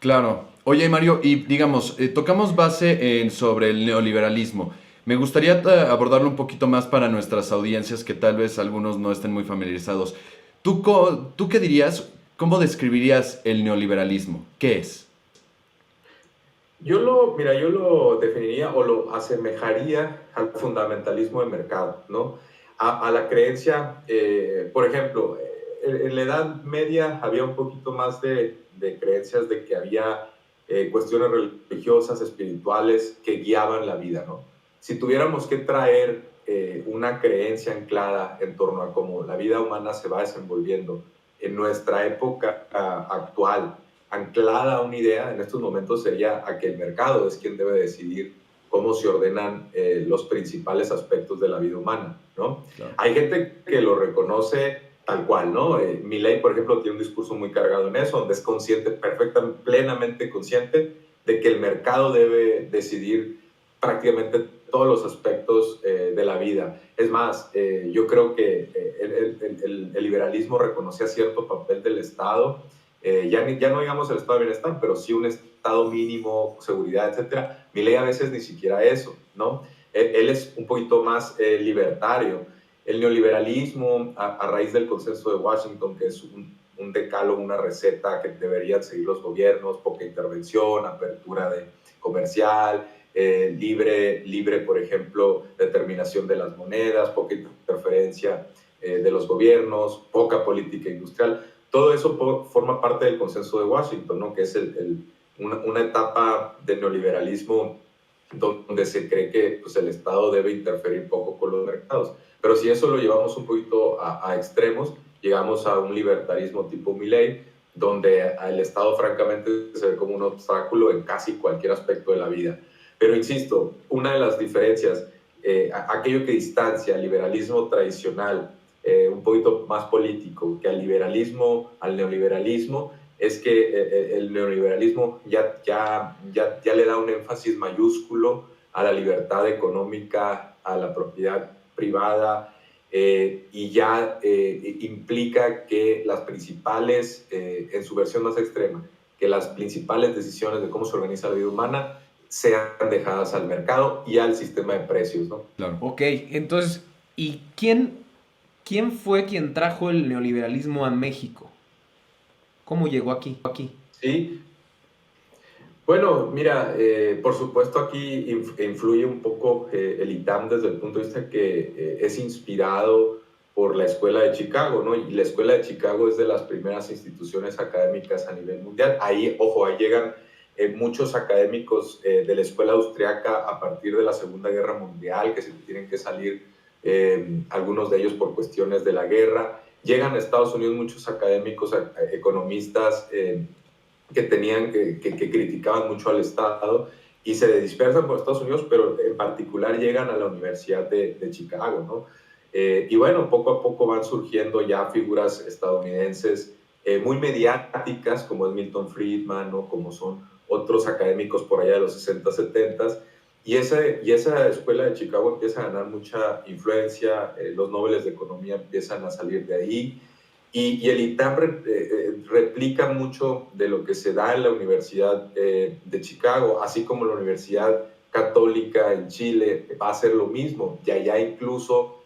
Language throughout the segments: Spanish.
Claro. Oye, Mario, y digamos, tocamos base sobre el neoliberalismo. Me gustaría abordarlo un poquito más para nuestras audiencias que tal vez algunos no estén muy familiarizados. ¿Tú qué dirías? ¿Cómo describirías el neoliberalismo? ¿Qué es? Yo lo definiría o lo asemejaría al fundamentalismo de mercado, ¿no? A la creencia, por ejemplo, en la Edad Media había un poquito más de creencias de que había cuestiones religiosas, espirituales que guiaban la vida, ¿no? Si tuviéramos que traer una creencia anclada en torno a cómo la vida humana se va desenvolviendo en nuestra época actual, anclada a una idea en estos momentos sería a que el mercado es quien debe decidir cómo se ordenan los principales aspectos de la vida humana, ¿no? Claro. Hay gente que lo reconoce tal cual, ¿no? Milley, por ejemplo, tiene un discurso muy cargado en eso, donde es consciente, perfectamente, plenamente consciente de que el mercado debe decidir prácticamente todos los aspectos de la vida. Es más, yo creo que el liberalismo reconocía cierto papel del Estado, ya no digamos el estado de bienestar, pero sí un estado mínimo, seguridad, etcétera. Milei a veces ni siquiera eso, ¿no? Él es un poquito más libertario. El neoliberalismo, a raíz del consenso de Washington, que es un decálogo, una receta que deberían seguir los gobiernos, poca intervención, apertura de comercial, libre, por ejemplo, determinación de las monedas, poca interferencia de los gobiernos, poca política industrial. Todo eso forma parte del consenso de Washington, ¿no? Que es una etapa de neoliberalismo donde se cree que pues, el Estado debe interferir poco con los mercados. Pero si eso lo llevamos un poquito a extremos, llegamos a un libertarismo tipo Milley, donde el Estado francamente se ve como un obstáculo en casi cualquier aspecto de la vida. Pero insisto, una de las diferencias, aquello que distancia al liberalismo tradicional, un poquito más político, que al liberalismo, al neoliberalismo, es que el neoliberalismo ya le da un énfasis mayúsculo a la libertad económica, a la propiedad privada, y ya implica que las principales, en su versión más extrema, que las principales decisiones de cómo se organiza la vida humana sean dejadas al mercado y al sistema de precios, ¿no? Claro. Ok, entonces, ¿y quién fue quien trajo el neoliberalismo a México? ¿Cómo llegó aquí? Sí, bueno, mira, por supuesto aquí influye un poco el ITAM desde el punto de vista que es inspirado por la Escuela de Chicago, ¿no? Y la Escuela de Chicago es de las primeras instituciones académicas a nivel mundial. Ahí, ojo, ahí llegan muchos académicos de la Escuela Austriaca a partir de la Segunda Guerra Mundial, que se tienen que salir algunos de ellos por cuestiones de la guerra. Llegan a Estados Unidos muchos académicos, economistas, que criticaban mucho al Estado y se dispersan por Estados Unidos, pero en particular llegan a la Universidad de Chicago, ¿no? Y bueno, poco a poco van surgiendo ya figuras estadounidenses muy mediáticas, como es Milton Friedman, ¿no? Como son otros académicos por allá de los 60, 70. Y esa escuela de Chicago empieza a ganar mucha influencia, los Nobeles de Economía empiezan a salir de ahí, y el ITAM replica mucho de lo que se da en la Universidad de Chicago, así como la Universidad Católica en Chile va a hacer lo mismo. Y allá incluso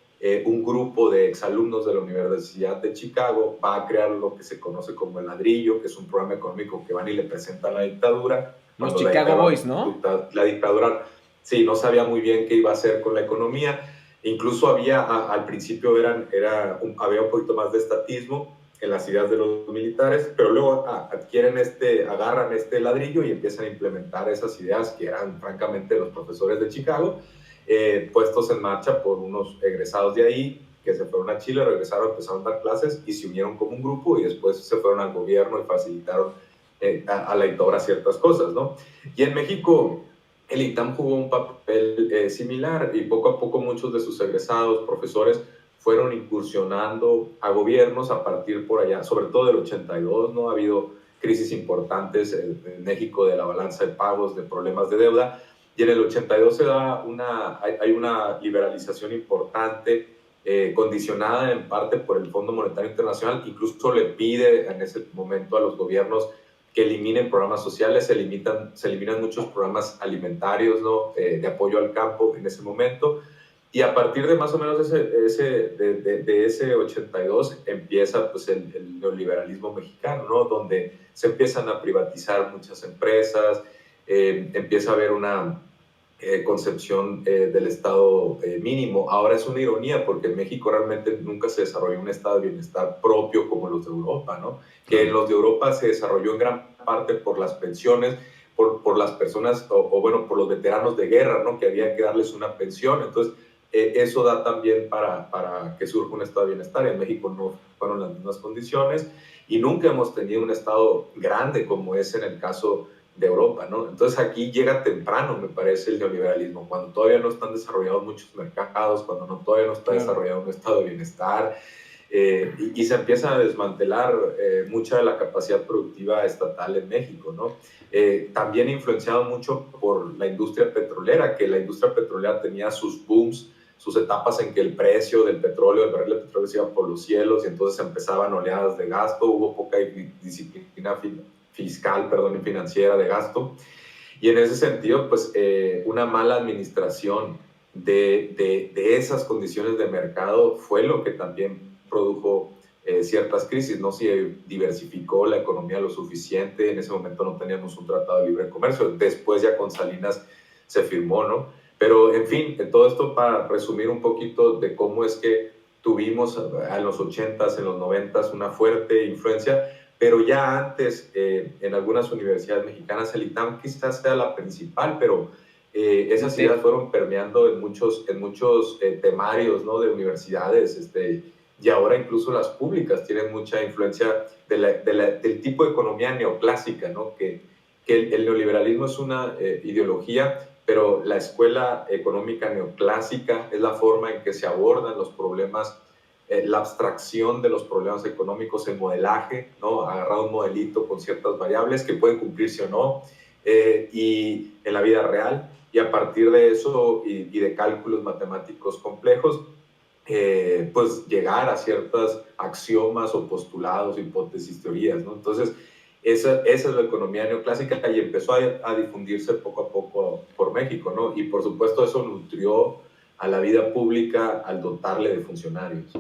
un grupo de exalumnos de la Universidad de Chicago va a crear lo que se conoce como el ladrillo, que es un programa económico que van y le presentan a la dictadura. Los Cuando Chicago Boys, ¿no? la dictadura sí, no sabía muy bien qué iba a hacer con la economía. Incluso al principio había un poquito más de estatismo en las ideas de los militares, pero luego agarran este ladrillo y empiezan a implementar esas ideas que eran francamente los profesores de Chicago, puestos en marcha por unos egresados de ahí que se fueron a Chile, regresaron, empezaron a dar clases y se unieron como un grupo y después se fueron al gobierno y facilitaron a la dictadura ciertas cosas, ¿no? Y en México el ITAM jugó un papel similar y poco a poco muchos de sus egresados, profesores, fueron incursionando a gobiernos a partir por allá, sobre todo del 82, ¿no? Ha habido crisis importantes en México de la balanza de pagos, de problemas de deuda, y en el 82 hay una liberalización importante, condicionada en parte por el Fondo Monetario Internacional, incluso le pide en ese momento a los gobiernos que eliminen programas sociales, se eliminan muchos programas alimentarios, ¿no? De apoyo al campo en ese momento. Y a partir de más o menos de ese 82 empieza pues el neoliberalismo mexicano, ¿no? Donde se empiezan a privatizar muchas empresas, empieza a haber una concepción del estado mínimo. Ahora es una ironía porque en México realmente nunca se desarrolló un estado de bienestar propio como los de Europa, ¿no? Que en los de Europa se desarrolló en gran parte por las pensiones, por las personas, o bueno, por los veteranos de guerra, ¿no? Que había que darles una pensión. Entonces, eso da también para que surja un estado de bienestar. En México no fueron las mismas condiciones y nunca hemos tenido un estado grande como es en el caso de Europa, ¿no? Entonces aquí llega temprano, me parece, el neoliberalismo, cuando todavía no están desarrollados muchos mercados, cuando todavía no está desarrollado un estado de bienestar, y se empieza a desmantelar mucha de la capacidad productiva estatal en México, ¿no? También influenciado mucho por la industria petrolera, que la industria petrolera tenía sus booms, sus etapas en que el precio del petróleo, del barril de petróleo se iba por los cielos y entonces empezaban oleadas de gasto, hubo poca disciplina fiscal, perdón, y financiera de gasto. Y en ese sentido, pues una mala administración de esas condiciones de mercado fue lo que también produjo ciertas crisis. No se diversificó la economía lo suficiente, en ese momento no teníamos un tratado de libre comercio, después ya con Salinas se firmó, ¿no? Pero, en fin, todo esto para resumir un poquito de cómo es que tuvimos en los 80s, en los 90s, una fuerte influencia, pero ya antes en algunas universidades mexicanas, el ITAM quizás sea la principal, pero esas ideas fueron permeando en muchos temarios, ¿no? De universidades, y ahora incluso las públicas tienen mucha influencia del tipo de economía neoclásica, ¿no? Que el neoliberalismo es una ideología, pero la escuela económica neoclásica es la forma en que se abordan los problemas, la abstracción de los problemas económicos, el modelaje, ¿no? Agarrar un modelito con ciertas variables que pueden cumplirse o no, y en la vida real, y a partir de eso y de cálculos matemáticos complejos, pues llegar a ciertas axiomas o postulados, hipótesis, teorías, ¿no? Entonces, esa es la economía neoclásica y empezó a difundirse poco a poco por México, ¿no? Y por supuesto eso nutrió a la vida pública al dotarle de funcionarios.